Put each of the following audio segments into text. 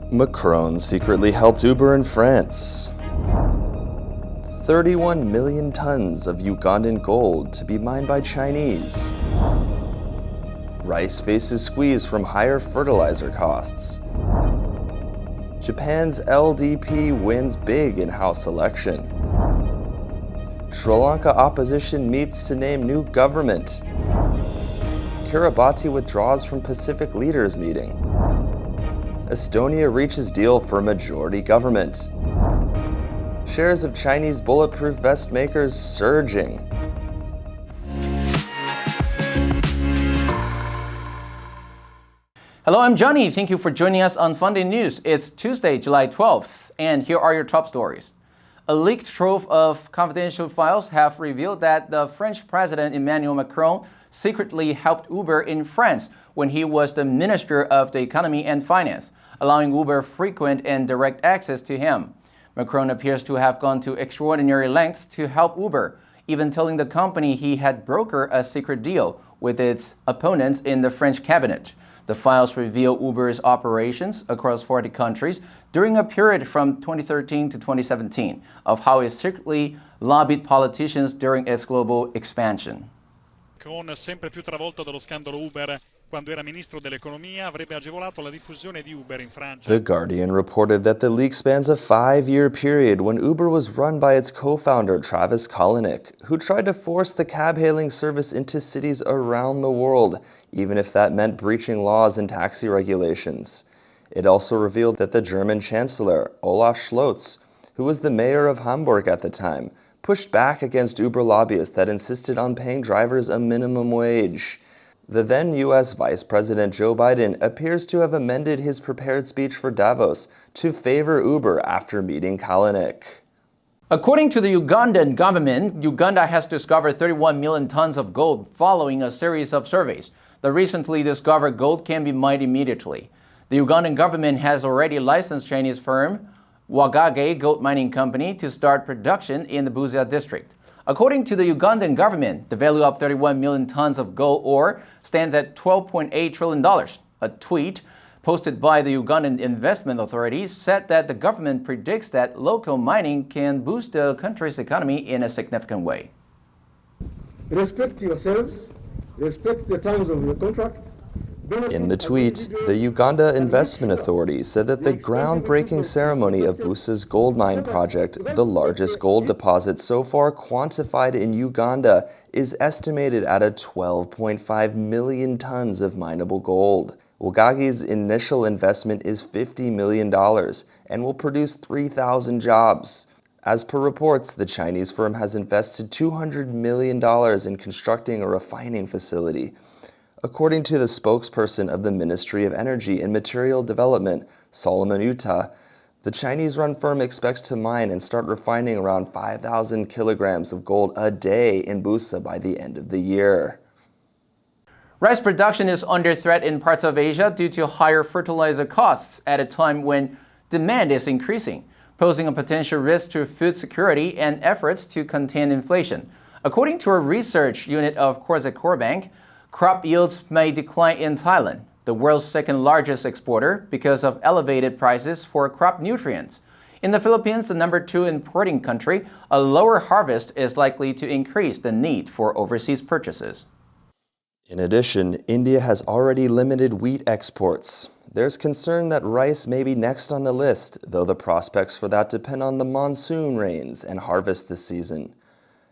Macron secretly helped Uber in France. 31 million tons of Ugandan gold to be mined by Chinese. Rice faces squeeze from higher fertilizer costs. Japan's LDP wins big in House election. Sri Lanka opposition meets to name new government. Kiribati withdraws from Pacific leaders meeting. Estonia reaches deal for majority government. Shares of Chinese bulletproof vest makers surging. Hello, I'm Johnny. Thank you for joining us on FUNDAY News. It's Tuesday, July 12th, and here are your top stories. A leaked trove of confidential files have revealed that the French President Emmanuel Macron secretly helped Uber in France when he was the Minister of the Economy and Finance, allowing Uber frequent and direct access to him. Macron appears to have gone to extraordinary lengths to help Uber, even telling the company he had brokered a secret deal with its opponents in the French cabinet. The files reveal Uber's operations across 40 countries during a period from 2013 to 2017 of how it secretly lobbied politicians during its global expansion. Macron, sempre più travolto dallo scandalo Uber, quando era ministro dell'economia, avrebbe agevolato la diffusione di Uber in Francia. The Guardian reported that the leak spans a 5-year period when Uber was run by its co-founder Travis Kalanick, who tried to force the cab-hailing service into cities around the world, even if that meant breaching laws and taxi regulations. It also revealed that the German Chancellor, Olaf Scholz, who was the mayor of Hamburg at the time, pushed back against Uber lobbyists that insisted on paying drivers a minimum wage. The then U.S. Vice President Joe Biden appears to have amended his prepared speech for Davos to favor Uber after meeting Kalanick. According to the Ugandan government, Uganda has discovered 31 million tons of gold following a series of surveys. The recently discovered gold can be mined immediately. The Ugandan government has already licensed Chinese firm Wagage Gold Mining Company to start production in the Busia district. According to the Ugandan government, the value of 31 million tons of gold ore stands at $12.8 trillion. A tweet posted by the Ugandan Investment Authority said that the government predicts that local mining can boost the country's economy in a significant way. Respect yourselves, respect the terms of your contract. In the tweet, the Uganda Investment Authority said that the groundbreaking ceremony of Busa's gold mine project, the largest gold deposit so far quantified in Uganda, is estimated at 12.5 million tons of mineable gold. Wagage's initial investment is $50 million and will produce 3,000 jobs. As per reports, the Chinese firm has invested $200 million in constructing a refining facility. According to the spokesperson of the Ministry of Energy and Material Development, Solomon Uta, the Chinese-run firm expects to mine and start refining around 5,000 kilograms of gold a day in Busa by the end of the year. Rice production is under threat in parts of Asia due to higher fertilizer costs at a time when demand is increasing, posing a potential risk to food security and efforts to contain inflation. According to a research unit of Core Bank, crop yields may decline in Thailand, the world's second largest exporter, because of elevated prices for crop nutrients. In the Philippines, the number 2 importing country, a lower harvest is likely to increase the need for overseas purchases. In addition, India has already limited wheat exports. There's concern that rice may be next on the list, though the prospects for that depend on the monsoon rains and harvest this season.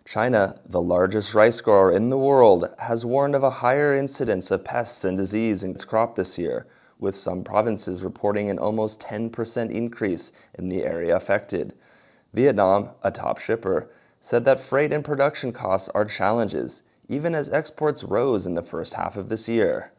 China, the largest rice grower in the world, has warned of a higher incidence of pests and disease in its crop this year, with some provinces reporting an almost 10% increase in the area affected. Vietnam, a top shipper, said that freight and production costs are challenges, even as exports rose in the first half of this year.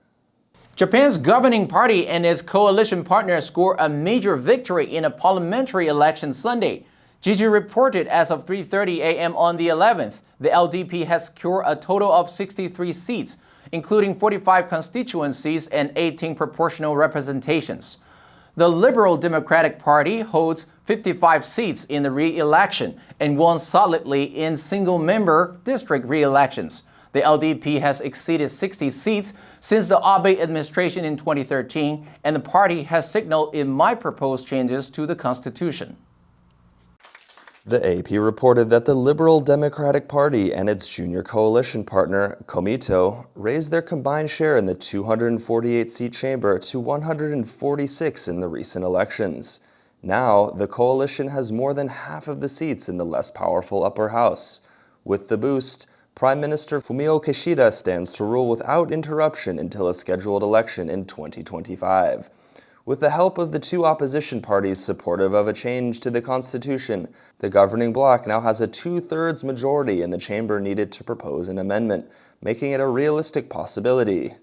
Japan's governing party and its coalition partners scored a major victory in a parliamentary election Sunday. Gigi reported as of 3:30 a.m. on the 11th, the LDP has secured a total of 63 seats, including 45 constituencies and 18 proportional representations. The Liberal Democratic Party holds 55 seats in the re-election and won solidly in single-member district re-elections. The LDP has exceeded 60 seats since the Abe administration in 2013, and the party has signaled it might propose changes to the constitution. The AP reported that the Liberal Democratic Party and its junior coalition partner, Komito, raised their combined share in the 248-seat chamber to 146 in the recent elections. Now, the coalition has more than half of the seats in the less powerful upper house. With the boost, Prime Minister Fumio Kishida stands to rule without interruption until a scheduled election in 2025. With the help of the two opposition parties supportive of a change to the constitution, the governing bloc now has a 2/3 majority in the chamber needed to propose an amendment, making it a realistic possibility.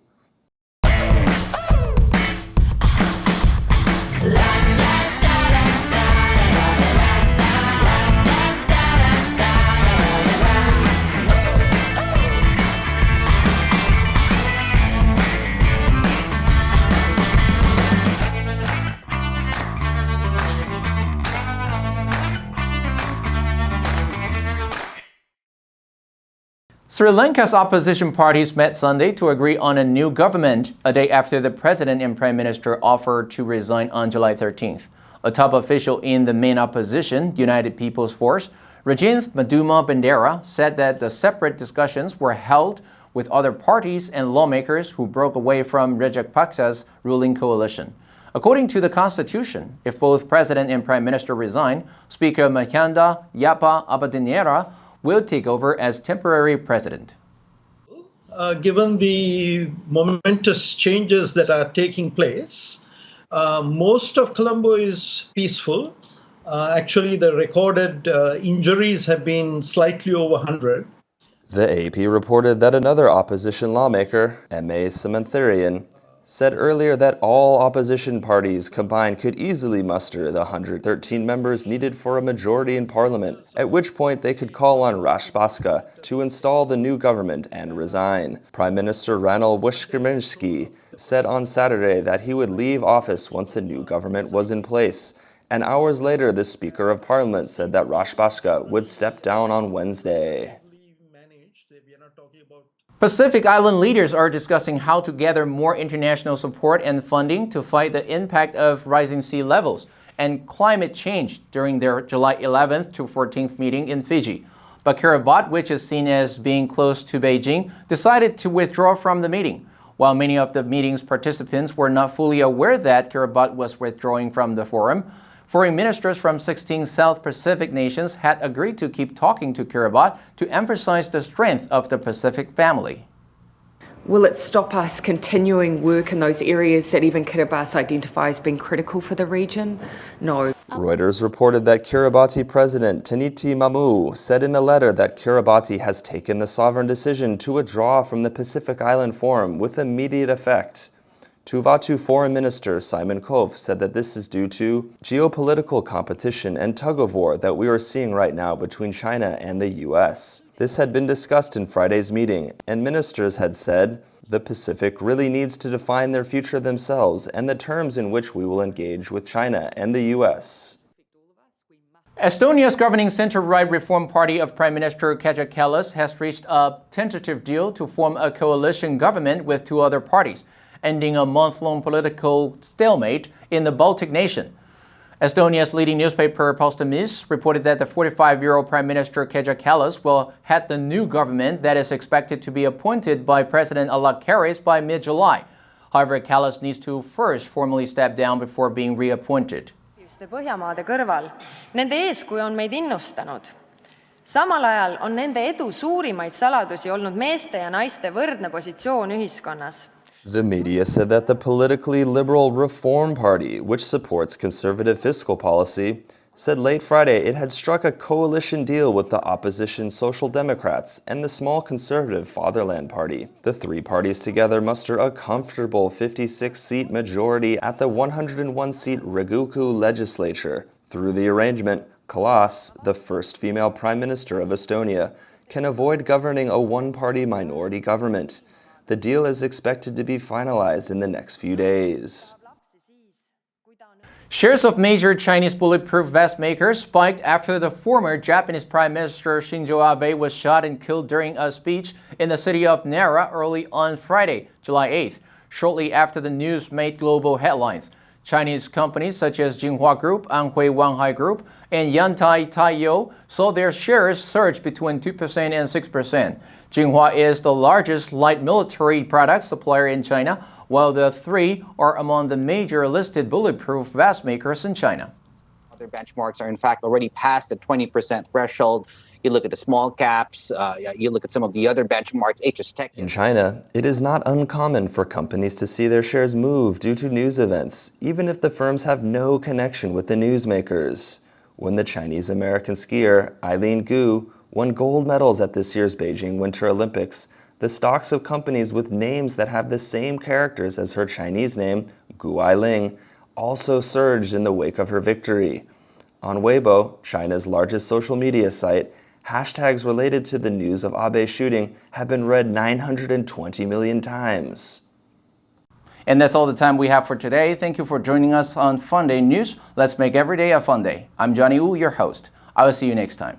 Sri Lanka's opposition parties met Sunday to agree on a new government, a day after the president and prime minister offered to resign on July 13th. A top official in the main opposition, United People's Force, Rajiv Maduma Bandera, said that the separate discussions were held with other parties and lawmakers who broke away from Rajapaksa's ruling coalition. According to the Constitution, if both president and prime minister resign, Speaker Mahyanda Yapa Abadinera will take over as temporary president. Given the momentous changes that are taking place, most of Colombo is peaceful. Actually, the recorded injuries have been slightly over 100. The AP reported that another opposition lawmaker, M.A. Samantharian, said earlier that all opposition parties combined could easily muster the 113 members needed for a majority in parliament, at which point they could call on Rajapaksa to install the new government and resign. Prime Minister Ranil Wickremesinghe said on Saturday that he would leave office once a new government was in place, and hours later the Speaker of Parliament said that Rajapaksa would step down on Wednesday. Pacific Island leaders are discussing how to gather more international support and funding to fight the impact of rising sea levels and climate change during their July 11th to 14th meeting in Fiji. But Kiribati, which is seen as being close to Beijing, decided to withdraw from the meeting. While many of the meeting's participants were not fully aware that Kiribati was withdrawing from the forum, foreign ministers from 16 South Pacific nations had agreed to keep talking to Kiribati to emphasize the strength of the Pacific family. Will it stop us continuing work in those areas that even Kiribati identifies as being critical for the region? No. Reuters reported that Kiribati President Taniti Mamu said in a letter that Kiribati has taken the sovereign decision to withdraw from the Pacific Island Forum with immediate effect. Tuvalu Foreign Minister Simon Kove said that this is due to geopolitical competition and tug-of-war that we are seeing right now between China and the U.S. This had been discussed in Friday's meeting, and ministers had said, the Pacific really needs to define their future themselves and the terms in which we will engage with China and the U.S. Estonia's governing center-right Reform Party of Prime Minister Kaja Kallas has reached a tentative deal to form a coalition government with two other parties, ending a month-long political stalemate in the Baltic nation. Estonia's leading newspaper Postimees reported that the 45-year-old Prime Minister Kaja Kallas will head the new government that is expected to be appointed by President-elect Karis by mid-July. However, Kallas needs to first formally step down before being reappointed. Põhjamaade kõrval, nende eeskuju on meid innustanud. Samal ajal on nende edu suurimaid saladusi olnud meeste ja naiste võrdne positsioon ühiskonnas. The media said that the politically liberal Reform Party, which supports conservative fiscal policy, said late Friday it had struck a coalition deal with the opposition Social Democrats and the small conservative Fatherland Party. The three parties together muster a comfortable 56-seat majority at the 101-seat Raguku legislature. Through the arrangement, Kallas, the first female prime minister of Estonia, can avoid governing a one-party minority government. The deal is expected to be finalized in the next few days. Shares of major Chinese bulletproof vest makers spiked after the former Japanese Prime Minister Shinzo Abe was shot and killed during a speech in the city of Nara early on Friday, July 8th, shortly after the news made global headlines. Chinese companies such as Jinhua Group, Anhui Wanhai Group, and Yantai Taiyo saw their shares surge between 2% and 6%. Jinhua is the largest light military product supplier in China, while the three are among the major listed bulletproof vest makers in China. Other benchmarks are in fact already past the 20% threshold. You look at the small caps, you look at some of the other benchmarks, HS Tech. In China, it is not uncommon for companies to see their shares move due to news events, even if the firms have no connection with the newsmakers. When the Chinese-American skier Eileen Gu won gold medals at this year's Beijing Winter Olympics, the stocks of companies with names that have the same characters as her Chinese name, Gu Ailing, also surged in the wake of her victory. On Weibo, China's largest social media site, hashtags related to the news of Abe's shooting have been read 920 million times. And that's all the time we have for today. Thank you for joining us on FUNDAY News. Let's make every day a fun day. I'm Johnny Wu, your host. I will see you next time.